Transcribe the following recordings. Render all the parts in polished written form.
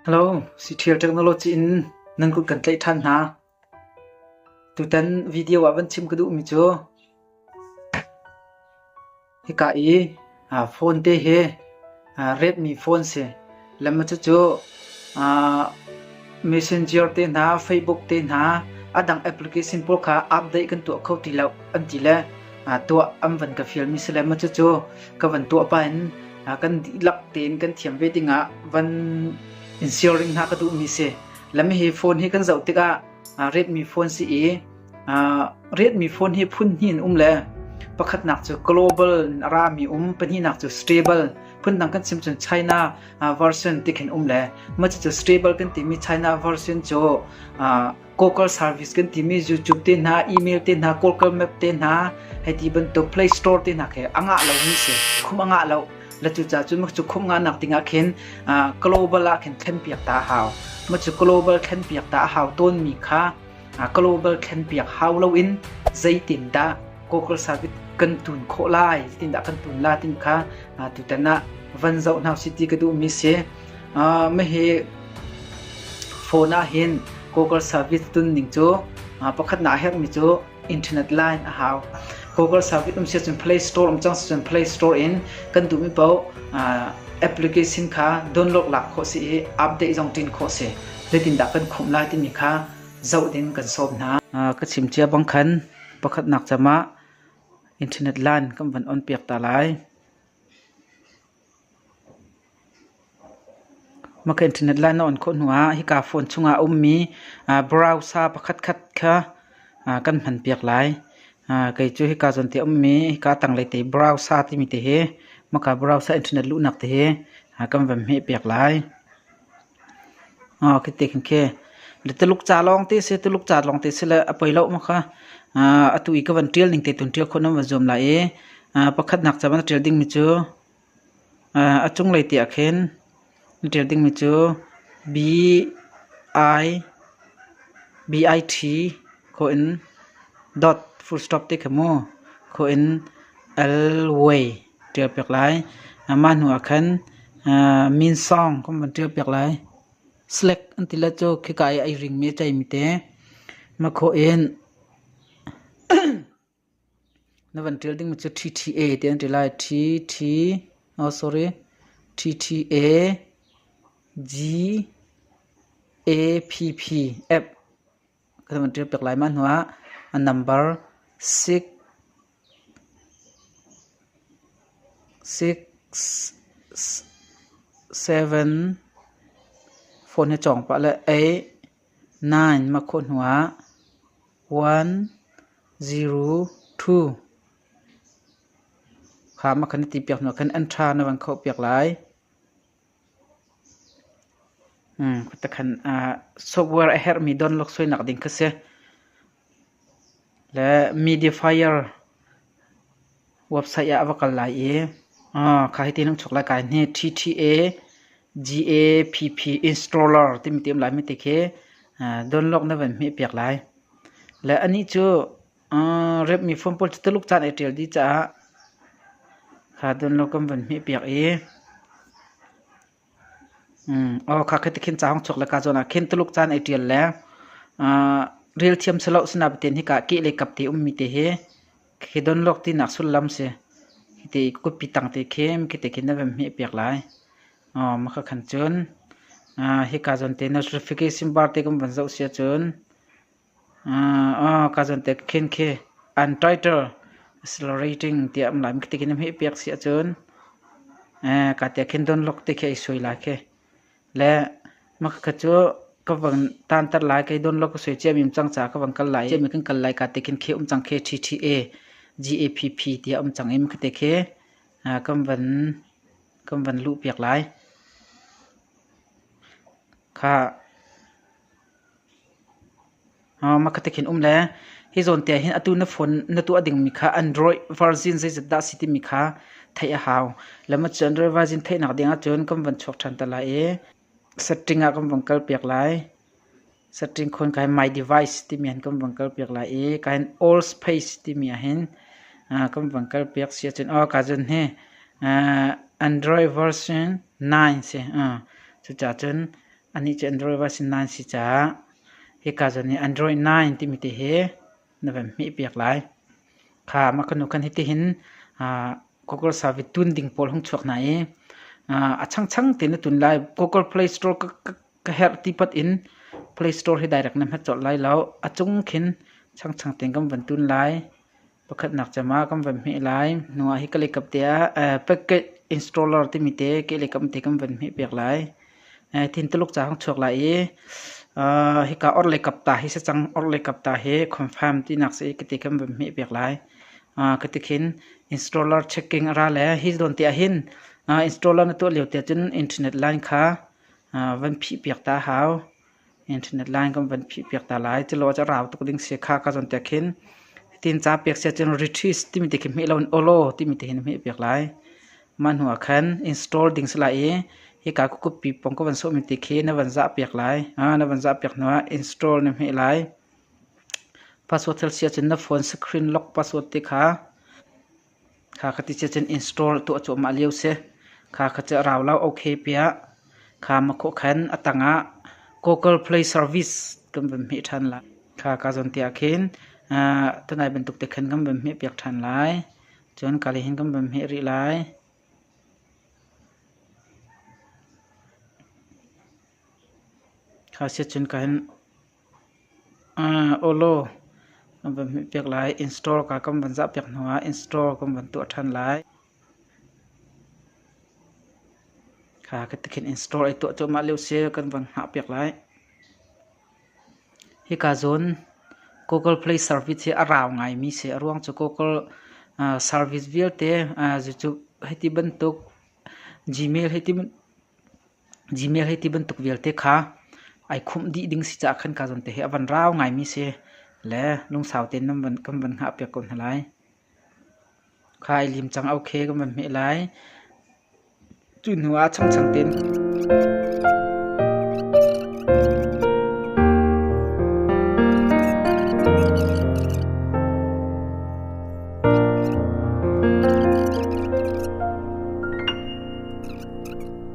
Hello, CTL Technology in nan ku kan tlai than na tu tan video wa ban chim kadu mi chu hi ka phone te he Redmi phone se lam chu chu Messenger te na Facebook te na adang application por kha update kan tu khau ti lau an ti la tu am van ka fial mi se lam chu chu ka van tu pa in kan lak ten kan thiam ve tinga van ensuring na ka du mi se lam hi phone hi kan zau tika Redmi phone si Redmi phone hi phun hin le pakhat nak chu global ra mi pani nak chu stable phun nang kan sim chun China version tikhen le ma chu stable kan ti mi China version chu Google service kan ti mi YouTube te na email te na Google map te na heti ban to Play Store te na ke anga lo mi se khum anga lo la chu cha chu mak chu khum nga nak tinga khen global a khen thlen piak ta haw ma chu global thlen piak ta haw ton mi kha global thlen piak haw lo in zai tin da Google service kan tun kho lai tin da kan tun la tin kha tu ta na van zau now city ka du mi se me he phone a hin Google service tun ning chu pakhat na hek mi chu internet line a haw Google service se chun Play Store chang chun Play Store in kan tu mi pau application kha download lak kho si update jong tin kho se le tin da kan khum lai tin mi kha zau din kan sob na ka chim chia bang khan pakhat nak chama internet line kam van on piak ta lai maka internet line on kho nuwa hi ka phone chunga mi browser pakhat khat kha kan man piak lai kai chu hi ka zon te mi hi ka tang lai te browser ti mi te he maka browser internet lu nak te he kam vam he piak lai ki te khe le te luk cha long te se te luk cha long te se la apoi lo maka atui ka van trial ning te tun trial khonam zom la pakhat nak cha ban trial ding mi chu achung lai te akhen trial ding mi chu bit ko in dot full stop te khamo ko in alway trial pek lai man hu akhan min song kom ban trial pek lai select antila cho khi kai ai ring me chai mi te ma kho in na van trial ding mi chu TTA te antila TTA GAPP app ka van trial pek lai man huwa a number 6 7 phone he chong pa le 8 9 ma khon huwa 102 kha ma khan ti piak no khan an tha na wan kho piak lai ta khan software a her mi don lok soi nak ding khase le mediafire website ya avakal lai kha hi tin chok la kai ne TTA GAPP installer tim tim lai mi te khe download na van mi piak lai le ani chu Redmi phone pol te luk chan airtel di cha kha download kam van mi piak kha khet khin chang chok la ka jona khin te luk chan airtel le real thiam selo snap ten hi ka ki le kap te mi te he khe download ti nak sul lam se te ko pitang te khem ki te khin na van mi piak lai ma kha khan chun hi ka jon te notification bar te kam van zau sia chun ka jon te khin khe untitled accelerating te am lam ki te kin he piak sia chun ka te khin don lok te khe soi la khe le ma kha chu ka van tan tar lai kai don lok soi che mim chang cha ka van kal lai che mi kan kal lai ka te khin khe chang khe TTA GAPP te chang em ki te khe kam van lu piak lai kha ma kha te khin le hi zon te hin atu na phone na tu ading mi kha Android version zai da city mi kha thai a haw lama Android version thai nak dinga chon kam van chok than ta la setting a kam van kal piak lai setting khon kai my device ti mian kam van kal piak lai kai all space ti mi a hin kam van kal piak sia chen ka jon he Android version 9 se chu cha chen ani che Android version 9 si cha he ka zon ni Android 9 ti mi te he na vem mi piak lai kha ma kanu kan hiti hin Google service tun ding pol hung chuak na e achang chang te na tun lai Google Play Store ka her ti pat in Play Store hi direct nam ha chot lai lo achung khin chang chang teng kam van tun lai pakhat nak chama kam van mi lai nuwa hi kali kap tia package installer ti mi te ke le kam te kam van mi piak lai tin tuluk cha hung chuak lai e hi ka or le kap ta hi sa chang or le kap ta he confirm ti nak se ke te kam van mi piak lai ka ti khin installer checking ra le hi don tia hin installer na to leu tia chen internet line kha van phi piak ta haw internet line kam van phi piak ta lai chlo cha raw tu ding se kha ka jon tia khin tin cha piak se chen retrieve ti mi te ki mi lon olo ti mi te hin mi piak lai man huwa khan install ding sla e hi ka ku pi pong ko van so mi te khe na van za piak lai na van za piak na install na mi lai password thel sia chen na phone screen lock password te kha khati che chen install to cho ma leu se kha cha raw law okay pia kha ma kho khan atanga Google Play Service kam bem mi than la kha ka zon tia khin tanai ben tuk te khan kam bem mi piak than lai chon kali hin kam bem mi ri lai kha se chen kan olo kam bem mi piak lai install ka kam ban za piak nawa install kam ban tu than lai ka tikin install ai to cho ma leu se kan bang ha piak lai hi ka zone Google Play Service he araw ngai mi se arwang cho Google service bial te youtube heti bentuk Gmail heti bentuk bial te kha ai khum di ding si cha khan ka zone te he awan raw ngai mi se le lung saw te nam ban kam ban ha piak kon halai khai lim chang okay kam ban me lai chun huwa chang chang ten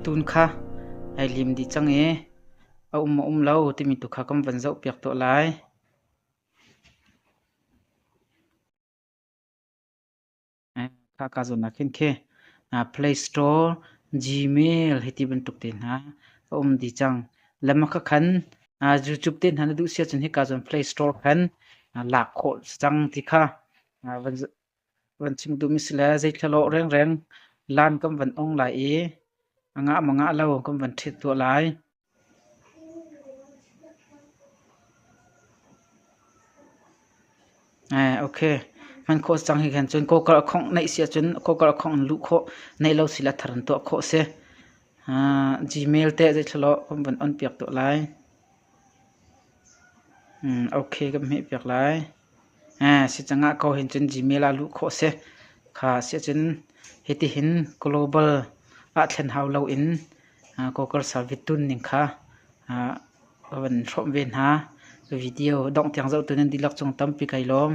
tun kha ai lim di chang e lo ti mi tu kha kam van zau piak to lai kha ka zon na khin khe Play Store Gmail heti bentuk ten ha di chang lama kha khan YouTube ten han du sia chen he ka zon Play Store khan la kho chang ti kha van ching du misla zai thalo reng reng lan kam van ong lai e anga manga lo kam van thit to lai okay man kho chang hi khan chun ko kar khong nei sia chun ko kar khong lu kho nei lo sila tharan to kho se Gmail te zai thalo kam van on piak to lai okay kam me piak lai si changa ko hin chun Gmail a lu kho se kha se chun heti hin global a thlen haw lo in Google service tun ning kha van thom ven ha video dong tiang zau tunen dilak chung tam pi kai lom